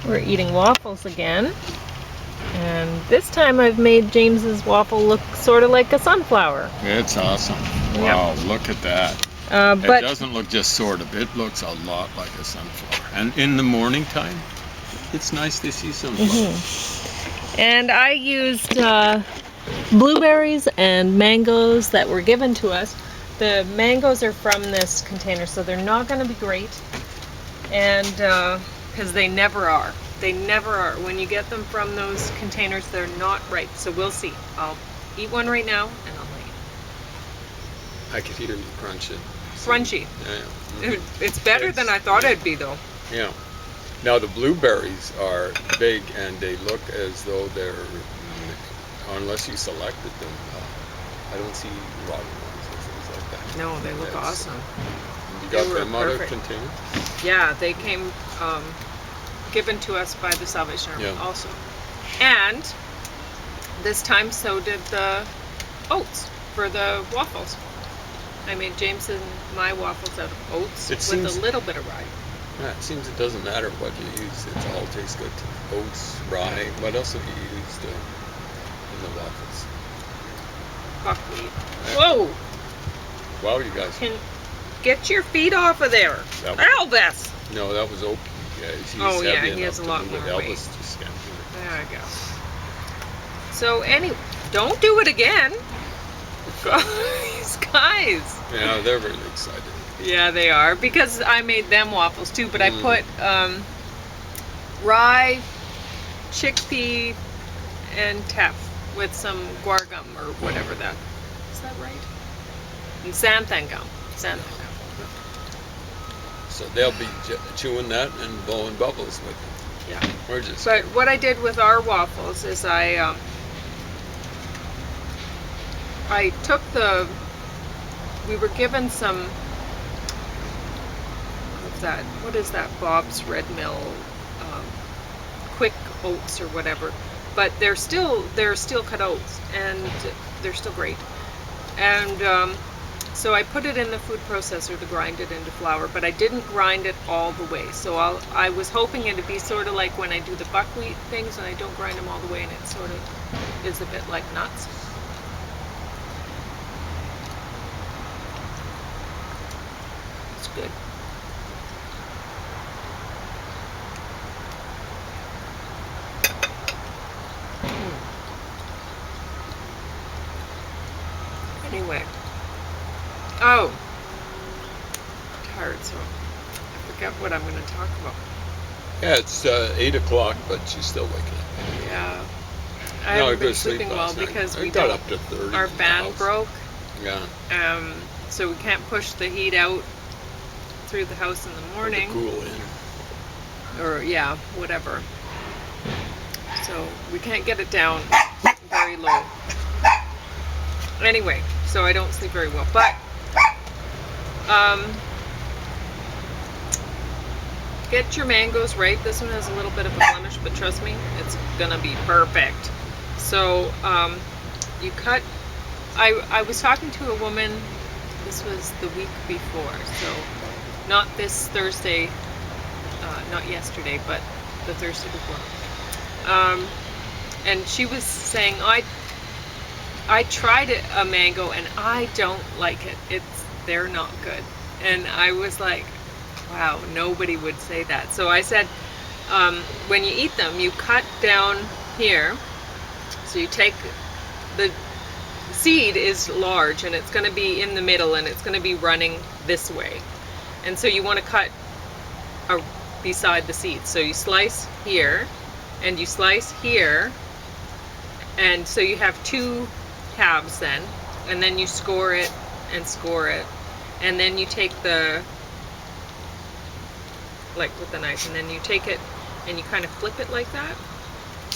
We're eating waffles again. And this time I've made James's waffle look sort of like a sunflower. It's awesome. Wow, look at that. It But doesn't look just sort of. It looks a lot like a sunflower. And in the morning time, it's nice to see sunflowers. And I used blueberries and mangoes that were given to us. The mangoes are from this container, so they're not going to be great. And because they never are. They never are. When you get them from those containers, they're not ripe. So we'll see. I'll eat one right now, and I'll let you. I could hear you crunch it. Crunchy. Yeah. It's better than I thought it'd be, though. Yeah. Now the blueberries are big, and they look as though they're, unless you selected them, I don't see rotten ones or things like that. No, they look awesome. You got They were them out of perfect. container? Yeah, they came given to us by the Salvation Army also. And this time so did the oats for the waffles. I made James and my waffles out of oats with a little bit of rye. Yeah, it seems it doesn't matter what you use. It all tastes good. Oats, rye. What else have you used in the waffles? Buckwheat. Whoa! Wow, you guys. Get your feet off of there. Elvis! No, that was Opie. Yeah, he has a lot more weight. Elvis just can't do it. There I go. So anyway, don't do it again. These guys. Yeah, they're really excited. Yeah, they are, because I made them waffles too, but I put rye, chickpea, and teff with some guar gum or whatever that is. That right? And xanthan gum. So they'll be chewing that and blowing bubbles with it. Yeah. We're just. But what I did with our waffles is I took we were given some. What is that? Bob's Red Mill quick oats or whatever, but they're still cut oats, and they're still great. And so I put it in the food processor to grind it into flour, but I didn't grind it all the way. So I was hoping it to be sort of like when I do the buckwheat things and I don't grind them all the way, and it sort of is a bit like nuts. It's good. Anyway. Oh. I'm tired, so I forget what I'm going to talk about. Yeah, it's 8 o'clock, but she's still waking up. Yeah. I haven't been sleeping well because we got up to 30. Our fan broke. Yeah. So we can't push the heat out through the house in the morning. Cool in. Or yeah, whatever. So we can't get it down very low. Anyway, so I don't sleep very well. But get your mangoes right. This one has a little bit of a blemish, but trust me, it's gonna be perfect. So you cut. I was talking to a woman. This was the week before, so not this Thursday, not yesterday, but the Thursday before. And she was saying, I tried a mango and I don't like it. They're not good. And I was like, wow, nobody would say that. So I said, when you eat them, you cut down here. So you take the seed is large and it's going to be in the middle and it's going to be running this way. And so you want to cut beside the seed. So you slice here and you slice here. And so you have two halves then, and then you score it and score it, and then you take like with the knife, and then you take it and you kind of flip it like that,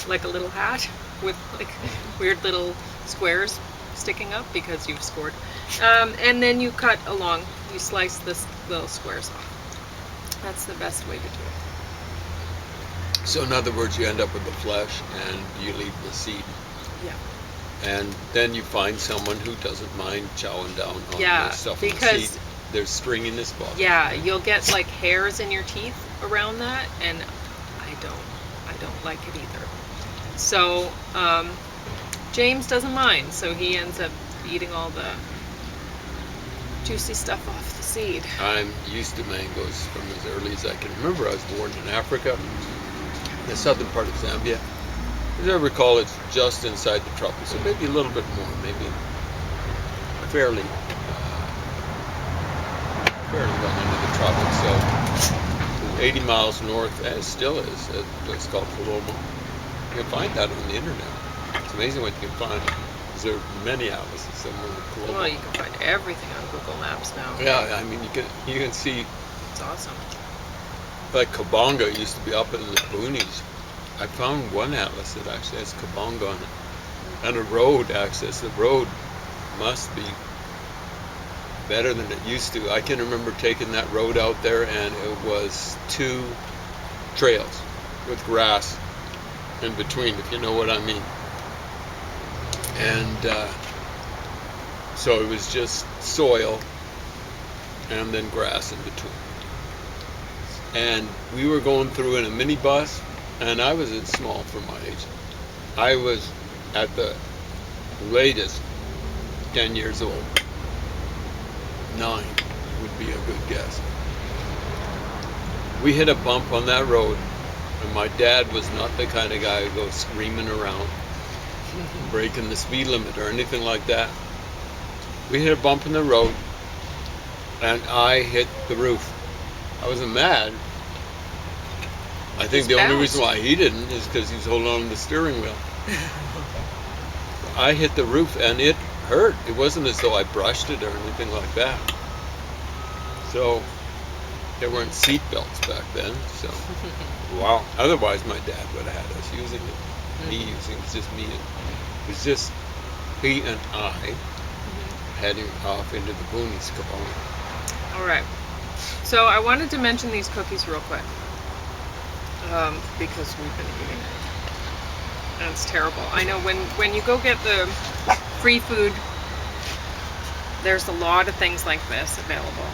like a little hat with like weird little squares sticking up because you've scored, and then you cut along, you slice this little squares off. That's the best way to do it. So in other words, you end up with the flesh and you leave the seed. Yeah. And then you find someone who doesn't mind chowing down on the stuff in the seed. There's stringiness. Yeah, you'll get like hairs in your teeth around that, and I I don't like it either. So James doesn't mind, so he ends up eating all the juicy stuff off the seed. I'm used to mangoes from as early as I can remember. I was born in Africa, the southern part of Zambia. As I recall, it's just inside the tropics, so maybe a little bit more, maybe fairly well into the tropics. So 80 miles north, and it still is, a place called Coloma. You can find that on the internet. It's amazing what you can find. There are many atlases somewhere in Coloma. Well, you can find everything on Google Maps now. Yeah, I mean, you can see, It's awesome. like Kabonga used to be up in the boonies. I found one atlas that actually has Kabonga on it. And a road access. The road must be better than it used to. I can remember taking that road out there, and it was 2 trails with grass in between, if you know what I mean. And so it was just soil and then grass in between. And we were going through in a minibus, and I was small for my age. I was at the latest 10 years old. 9 would be a good guess. We hit a bump on that road, and my dad was not the kind of guy who goes screaming around, breaking the speed limit or anything like that. We hit a bump in the road, and I hit the roof. I wasn't mad. I think the only reason why he didn't is because he was holding on to the steering wheel. I hit the roof, and it hurt. It wasn't as though I brushed it or anything like that. So there weren't seat belts back then. So wow. Otherwise, my dad would have had us using it. Me using it. It was just me. It was just he and I heading off into the boonies, Kabonga. All right. So I wanted to mention these cookies real quick because we've been eating it, and it's terrible. I know when you go get the free food, there's a lot of things like this available.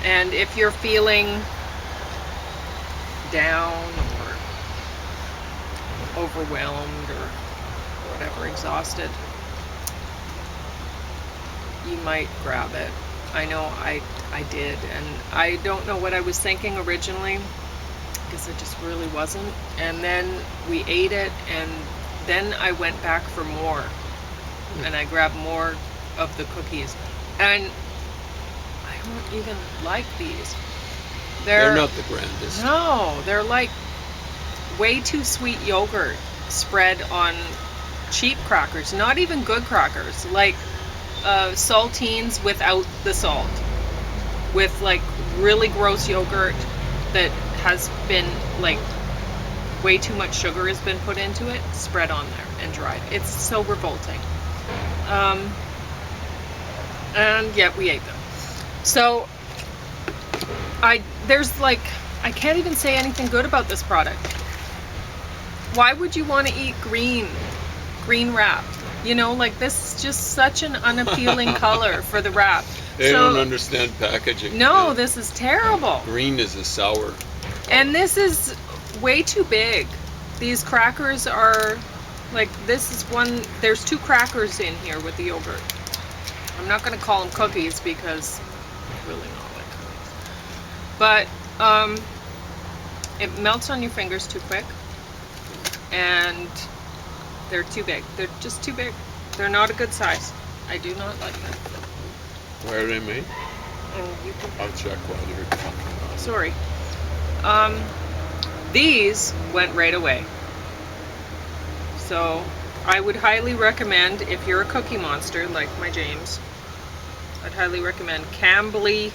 And if you're feeling down or overwhelmed or whatever, exhausted, you might grab it. I know I did, and I don't know what I was thinking originally, because it just really wasn't. And then we ate it, and then I went back for more, and I grabbed more of the cookies. And I don't even like these. They're not the grandest. No, they're like way too sweet yogurt spread on cheap crackers, not even good crackers, like saltines without the salt, with like really gross yogurt that has been like way too much sugar has been put into it, spread on there and dried. It's so revolting. And yet we ate them. So there's like, I can't even say anything good about this product. Why would you want to eat green wrap? You know, like this is just such an unappealing color for the wrap. They don't understand packaging. No, this is terrible. Green is a sour. And this is way too big. These crackers are like, this is one, there's 2 crackers in here with the yogurt. I'm not going to call them cookies because I'm really not like cookies. But it melts on your fingers too quick, and they're too big. They're just too big. They're not a good size. I do not like them. Where are they made? Oh, you can... I'll check while you're talking. Sorry. These went right away. So I would highly recommend, if you're a cookie monster like my James, I'd highly recommend Cambly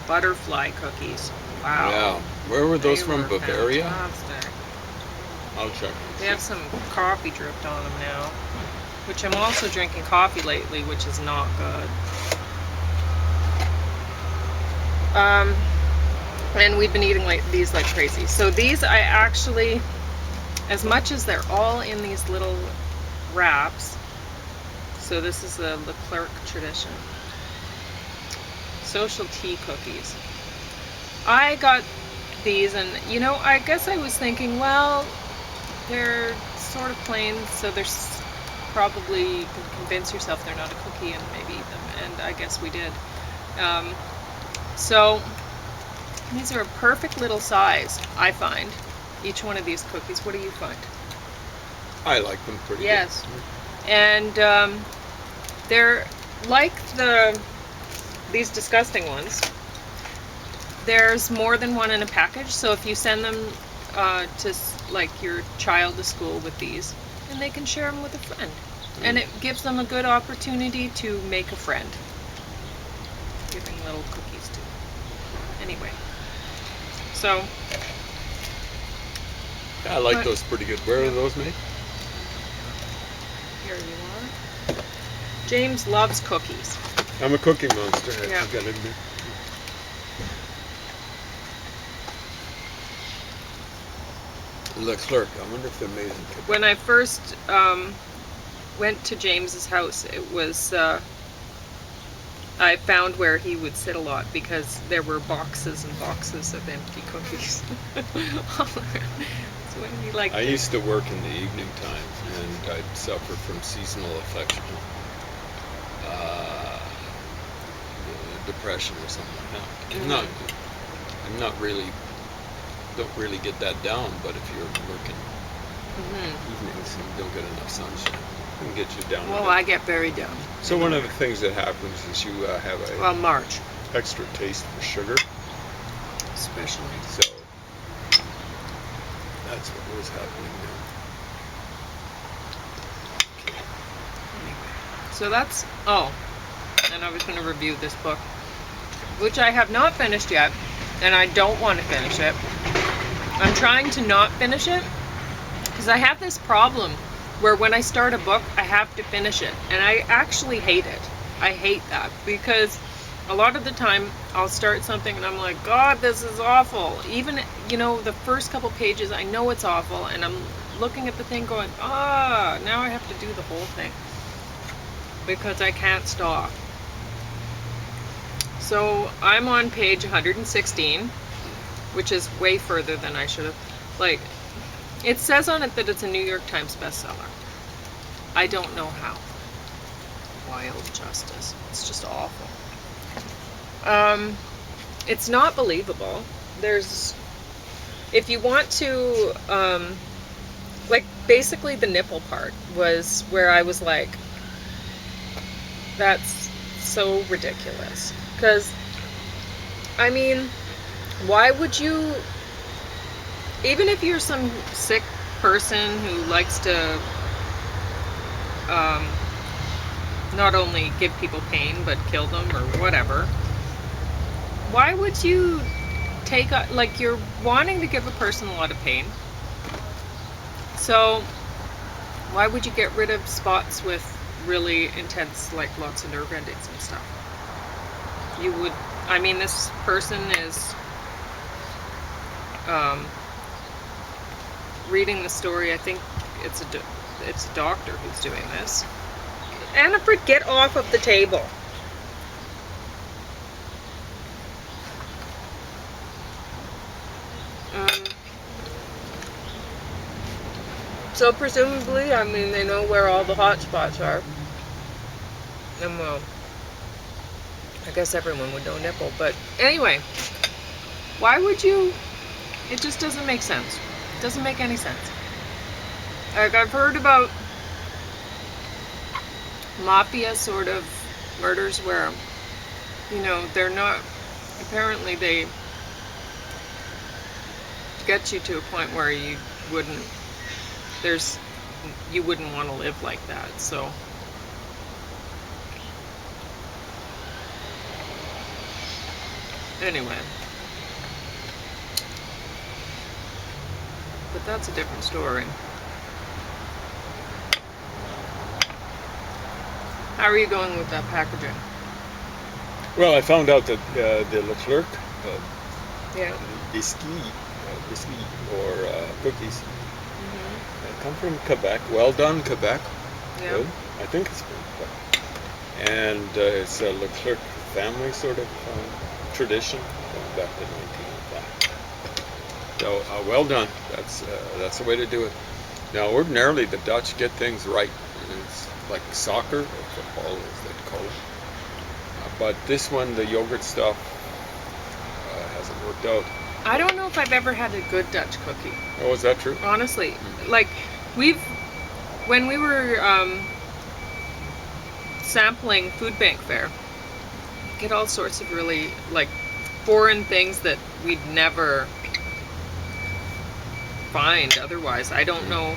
butterfly cookies. Wow. Yeah. Where were those from? Bavaria? Fantastic. I'll check. They have some coffee dripped on them now, which I'm also drinking coffee lately, which is not good. And we've been eating these like crazy. So these I actually, as much as they're all in these little wraps, so this is the Leclerc tradition. Social tea cookies. I got these, and you know, I guess I was thinking, well, they're sort of plain, so there's probably, you can convince yourself they're not a cookie and maybe eat them, and I guess we did. So these are a perfect little size, I find. Each one of these cookies. What do you find? I like them pretty Yes. good. And they're like these disgusting ones. There's more than one in a package, so if you send them to like your child to school with these, and they can share them with a friend, and it gives them a good opportunity to make a friend. Giving little cookies to them. Anyway, so I like What? those pretty good. Where are those made? here you are. James loves cookies. I'm a cookie monster, Yeah. I gotta admit. Leclerc, I wonder if they're made in Quebec. When I first went to James's house, it was I found where he would sit a lot because there were boxes and boxes of empty cookies. So when he liked I it. used to work in the evening time, and I'd suffer from seasonal affection, depression or something like that. Mhm. I'm not really, don't really get that down, but if you're working Mhm. evenings and you don't get enough sunshine, it can get you down a Well, bit. I get very down. So one of the things that happens is you have a Well, March, extra taste for sugar, especially. so that's what was happening there. So that's, oh, and I was going to review this book, which I have not finished yet, and I don't want to finish it. I'm trying to not finish it, because I have this problem where when I start a book, I have to finish it, and I actually hate it. I hate that, because a lot of the time, I'll start something and I'm like, God, this is awful. Even, you know, the first couple pages, I know it's awful, and I'm looking at the thing going, now I have to do the whole thing, because I can't stop. So I'm on page 116, which is way further than I should have. Like, it says on it that it's a New York Times bestseller. I don't know how. Wild Justice. It's just awful. It's not believable. There's, if you want to, like, basically the nipple part was where I was like, that's so ridiculous. Because, I mean, why would you, even if you're some sick person who likes to not only give people pain but kill them or whatever, why would you take like, you're wanting to give a person a lot of pain, so why would you get rid of spots with really intense, like lots of nerve endings and stuff? You would, I mean, this person is reading the story. I think it's a doctor who's doing this. Annaford, get off of the table. So presumably, I mean, they know where all the hot spots are. And well, I guess everyone would know nipple, but anyway, why would you? It just doesn't make sense. It doesn't make any sense. Like, I've heard about mafia sort of murders where, you know, they're not, apparently they get you to a point where you wouldn't want to live like that, so. Anyway. But that's a different story. How are you going with that packaging? Well, I found out that the Leclerc Yeah. biscuit or cookies come from Quebec. Well done, Quebec. Yeah. Good. I think it's from Quebec. And it's a Leclerc family sort of tradition going back to 1905. So well done. That's the way to do it. Now, ordinarily the Dutch get things right. It's like soccer or football, as they call it. But this one, the yogurt stuff, hasn't worked out. I don't know if I've ever had a good Dutch cookie. Oh, is that true? Honestly, like when we were sampling food bank fare, get all sorts of really like foreign things that we'd never find otherwise. I don't know.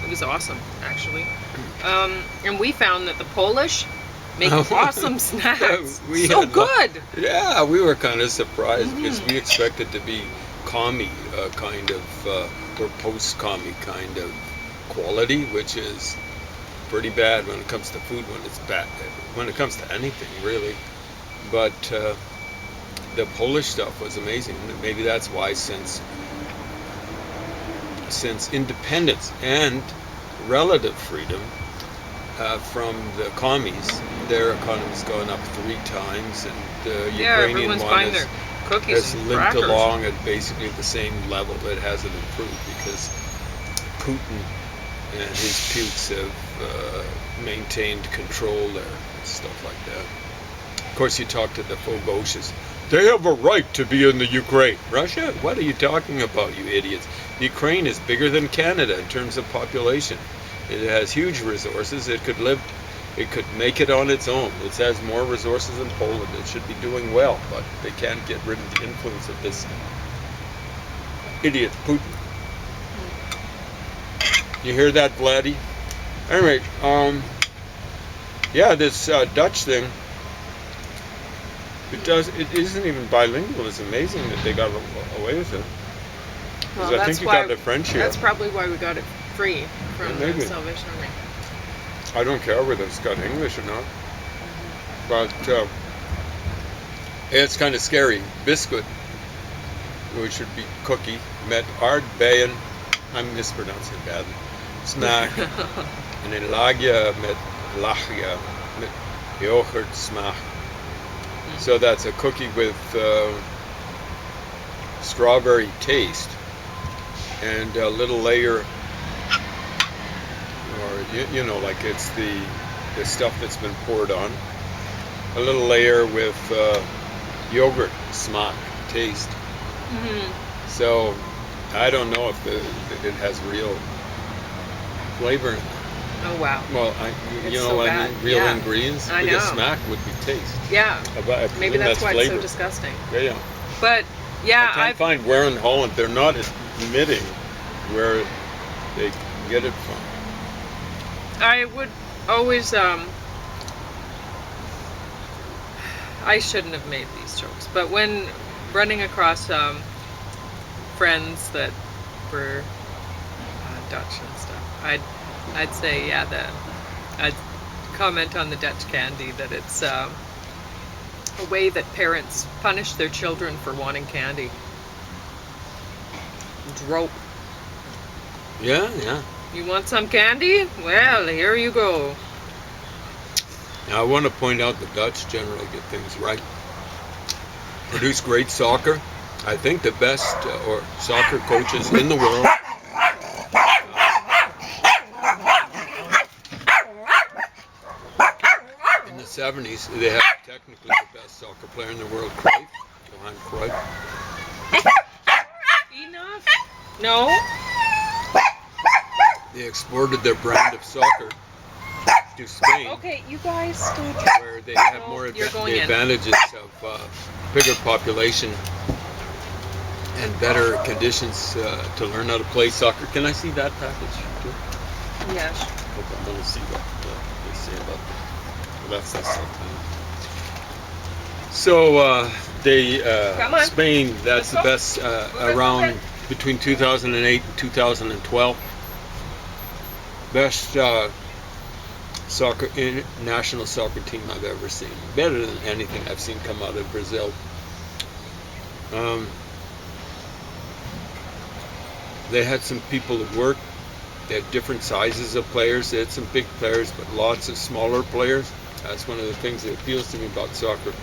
It was awesome, actually. And we found that the Polish make awesome snacks. So good. Yeah, we were kind of surprised because we expected to be commie kind of, or post-commie kind of quality, which is pretty bad when it comes to food, when it's bad, when it comes to anything, really. But the Polish stuff was amazing. Maybe that's why since independence and relative freedom from the commies, their economy's gone up 3 times, and the Ukrainian everyone's one buying their cookies has and limped crackers. along at basically the same level. It hasn't improved because Putin and his pukes have maintained control there and stuff like that. Of course, you talk to the Fogoshes. They have a right to be in the Ukraine. Russia? What are you talking about, you idiots? Ukraine is bigger than Canada in terms of population. It has huge resources. It could make it on its own. It has more resources than Poland. It should be doing well, but they can't get rid of the influence of this idiot Putin. You hear that, Vladdy? Anyway, yeah, this Dutch thing, it isn't even bilingual. It's amazing that they got away with it. Well, I think you got the French here. That's probably why we got it free from Maybe. the Salvation Army. I don't care whether it's got English or not. But it's kind of scary. Biscuit, which should be cookie, met aardbeien, I'm mispronouncing it badly, snack, and in lagia met lachia, met yoghurt smaak. So that's a cookie with strawberry taste and a little layer, or you know, like it's the stuff that's been poured on. A little layer with yogurt smaak taste. So I don't know if it has real flavor in it. Oh wow. Well, you know so what I bad. mean? Real Yeah. ingredients? I Because know. smack would be taste. Yeah. I Maybe presume that's why flavor. it's so disgusting. Yeah. But yeah, I can't find where in Holland they're not admitting where they get it from. I would always I shouldn't have made these jokes, but when running across friends that were Dutch and stuff, I'd say that I'd comment on the Dutch candy that it's a way that parents punish their children for wanting candy. Drope. Yeah, yeah. You want some candy? Well, here you go. Now I want to point out the Dutch generally get things right. Produce great soccer. I think the best or soccer coaches in the world. In the 70s, they had technically the best soccer player in the world, Cruyff, Johan Cruyff. Enough? No? They exported their brand of soccer to Spain, Okay, you guys stop. where they have more You're going the in. advantages of bigger population and better conditions to learn how to play soccer. Can I see that package too? Yes. Okay, I'm going to see what they say about that. Well, that's something. So Come on. Spain, that's the Let's best it, around move it. between 2008 and 2012. Best national soccer team I've ever seen. Better than anything I've seen come out of Brazil. They had some people at work. They had different sizes of players. They had some big players, but lots of smaller players. That's one of the things that appeals to me about soccer.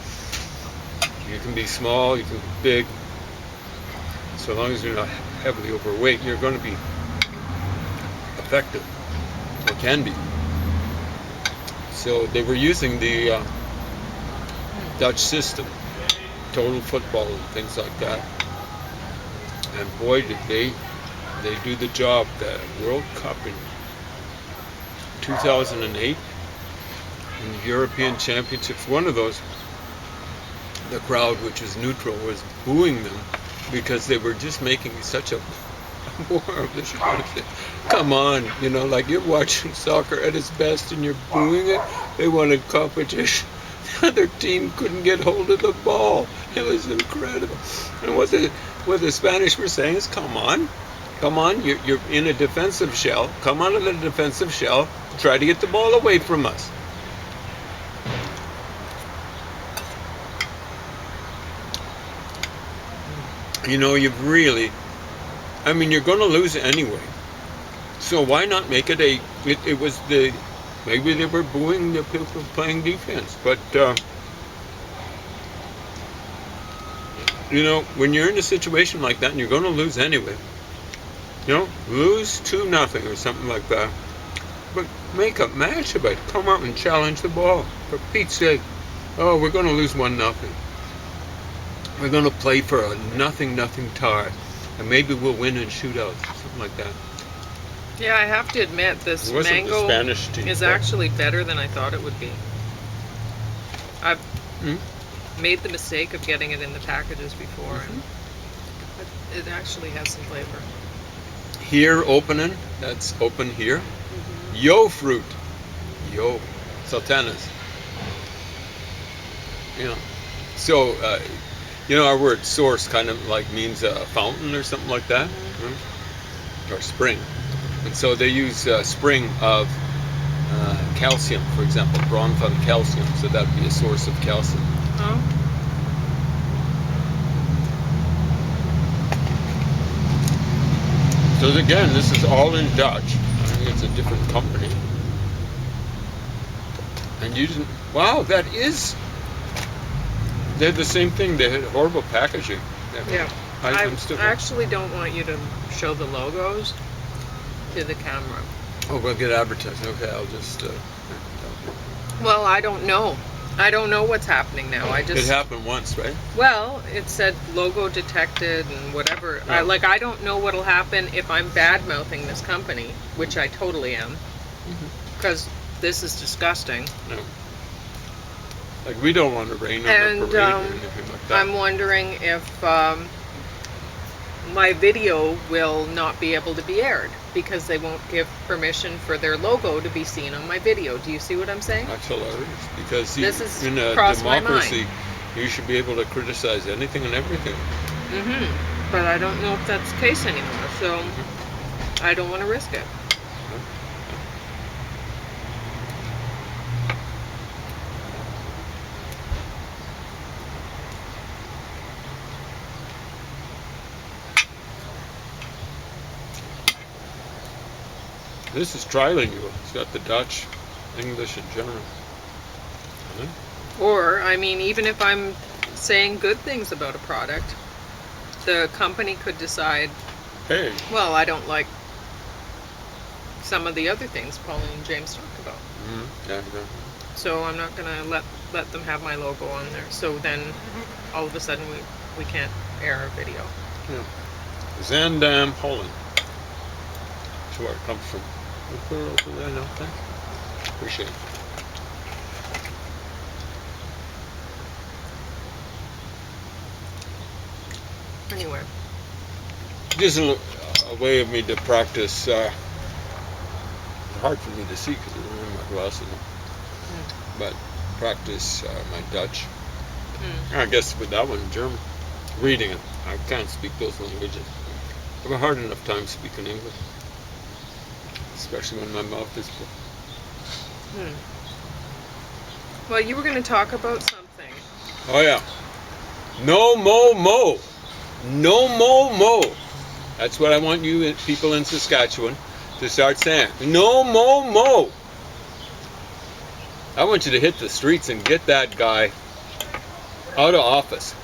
You can be small, you can be big. so long as you're not heavily overweight, you're going to be effective, or can be. So they were using the Dutch system, total football and things like that. And boy, did they do the job. The World Cup in 2008, in the European Championships, one of those, the crowd, which was neutral, was booing them because they were just making such a war of this. Come on, you know, like you're watching soccer at its best and you're booing it. They wanted competition. The other team couldn't get hold of the ball. It was incredible. And what the Spanish were saying is, come on, you're in a defensive shell. Come out of the defensive shell. Try to get the ball away from us. You know, you're going to lose anyway. So why not make it maybe they were booing the people playing defense, but you know, when you're in a situation like that and you're going to lose anyway, you know, lose 2-0 or something like that, but make a match of it. Come out and challenge the ball, for Pete's sake. Oh, we're going to lose 1-0. We're going to play for a 0-0 tie, and maybe we'll win in shootouts, something like that. Yeah, I have to admit, this mango is actually better than I thought it would be. I've made the mistake of getting it in the packages before, and it actually has some flavor. Here opening, that's open here. Yo fruit. Yo. Sultanas. You know. So, you know, our word source kind of like means a fountain or something like that. Or spring. And so they use spring of calcium, for example, Braunfund calcium. So that would be a source of calcium. Oh. So again, this is all in Dutch. I think it's a different company. And you didn't. Wow, that is. They're the same thing. They had horrible packaging. Yeah. I still actually don't want you to show the logos to the camera. Oh, we'll get advertising. Okay, I'll just. Well, I don't know. I don't know what's happening now. It happened once, right? Well, it said logo detected and whatever. Yeah. I don't know what'll happen if I'm bad-mouthing this company, which I totally am, because this is disgusting. No. Like, we don't want to rain on the parade or anything like that. I'm wondering if my video will not be able to be aired because they won't give permission for their logo to be seen on my video. Do you see what I'm saying? That's hilarious, because in a democracy, you should be able to criticize anything and everything. But I don't know if that's the case anymore, so I don't want to risk it. This is trilingual. It's got the Dutch, English, and German. Or, I mean, even if I'm saying good things about a product, the company could decide, hey, well, I don't like some of the other things Pauline and James talk about. Yeah. So I'm not going to let them have my logo on there. So then, all of a sudden, we can't air a video. Yeah. Zandam, Holland. That's where it comes from. We'll put it over there now, thanks. Appreciate it. Anyway. Just a way of me to practice. It's hard for me to see because I don't have my glasses on. But practice my Dutch. I guess with that one, German. Reading it. I can't speak those languages. I have a hard enough time speaking English. Especially when my mouth is full. Well, you were going to talk about something. Oh, yeah. No mo mo. No mo mo. That's what I want you people in Saskatchewan to start saying. No mo mo. I want you to hit the streets and get that guy out of office.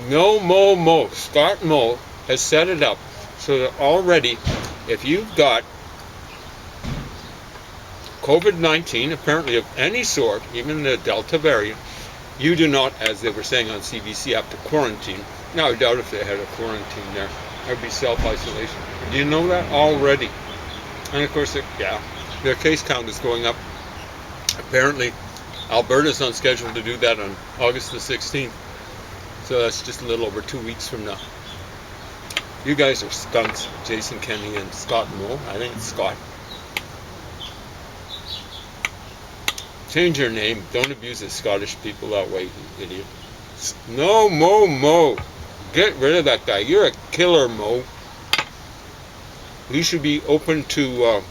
No Mo. Scott Moe has set it up so that already, if you've got COVID-19, apparently of any sort, even the Delta variant, you do not, as they were saying on CBC, have to quarantine. Now, I doubt if they had a quarantine there. There'd be self-isolation. Do you know that already? And of course, their case count is going up. Apparently, Alberta's on schedule to do that on August the 16th. So that's just a little over 2 weeks from now. You guys are skunks, Jason Kenney and Scott Moe. I think it's Scott. Change your name. Don't abuse the Scottish people that way, you idiot. No Mo. Get rid of that guy. You're a killer, Mo. You should be open to,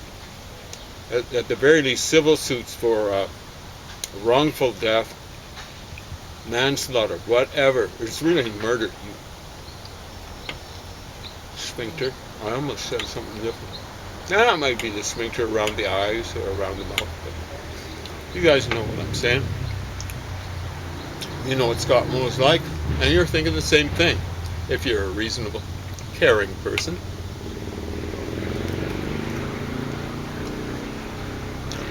at the very least, civil suits for wrongful death, manslaughter, whatever. It's really murder, you sphincter. I almost said something different. Now, that might be the sphincter around the eyes or around the mouth. But you guys know what I'm saying. You know what Scott Moe is like, and you're thinking the same thing. If you're a reasonable, caring person.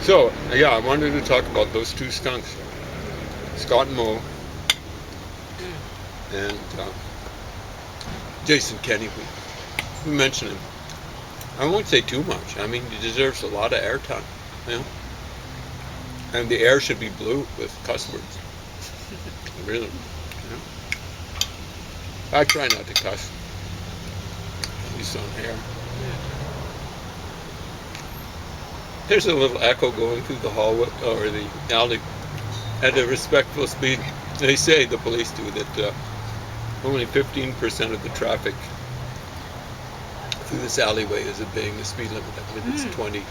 So, yeah, I wanted to talk about those two skunks. Scott Moe and Jason Kenney. We mentioned him. I won't say too much. I mean, he deserves a lot of airtime. You know? And the air should be blue with cuss words. Really. You know? I try not to cuss. At least on air. There's a little echo going through the hallway or the alley at a respectful speed. They say, the police do, that only 15% of the traffic through this alleyway is obeying the speed limit. I mean, it's 20 Well,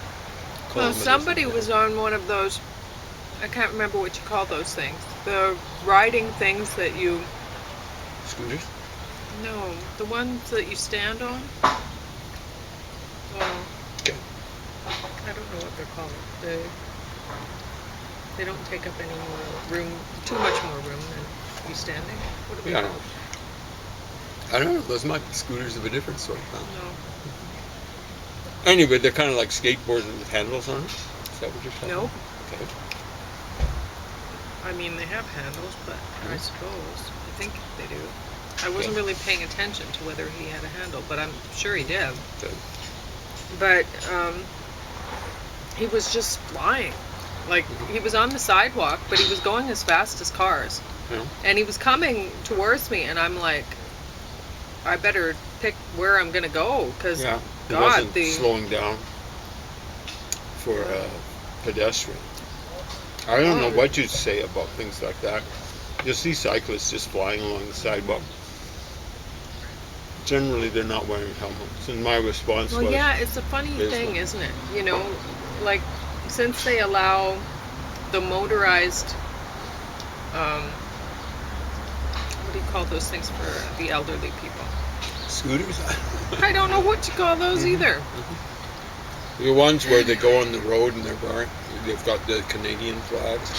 kilometers. somebody was on one of those, I can't remember what you call those things. The riding things that you, Scooters? no, the ones that you stand on. Well, Okay. I don't know what they're called. They don't take up any more room, too much more room than you standing. What are they Yeah. called? I don't know. Those might be scooters of a different sort. Huh? No. Anyway, they're kind of like skateboards with handles on it. Is that what you're talking Nope. about? Okay. I mean, they have handles, but I Mhm. suppose. I think they do. I wasn't really paying attention to whether he had a handle, but I'm sure he did. Good. But he was just flying. Like, he was on the sidewalk, but he was going as fast as cars. Yeah. And he was coming towards me, and I'm like, I better pick where I'm going to go, because, Yeah. He God, wasn't slowing down for a pedestrian. I don't know what you'd say about things like that. You see cyclists just flying along the sidewalk. Generally, they're not wearing helmets. And my response Well, was, yeah, it's a funny is thing, one. isn't it? You know, like, since they allow the motorized, what do you call those things for the elderly people? Scooters? I don't know what to call those either. The ones where they go on the road and they've got the Canadian flags,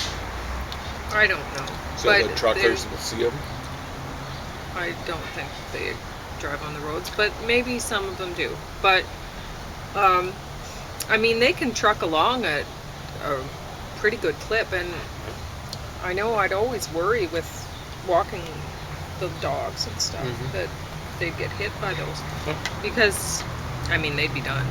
I don't know. so But the truckers will see them. I don't think they drive on the roads, but maybe some of them do. But, I mean, they can truck along at a pretty good clip, and I know I'd always worry with walking the dogs and stuff Mhm. that they'd get hit by those, because, I mean, they'd be done.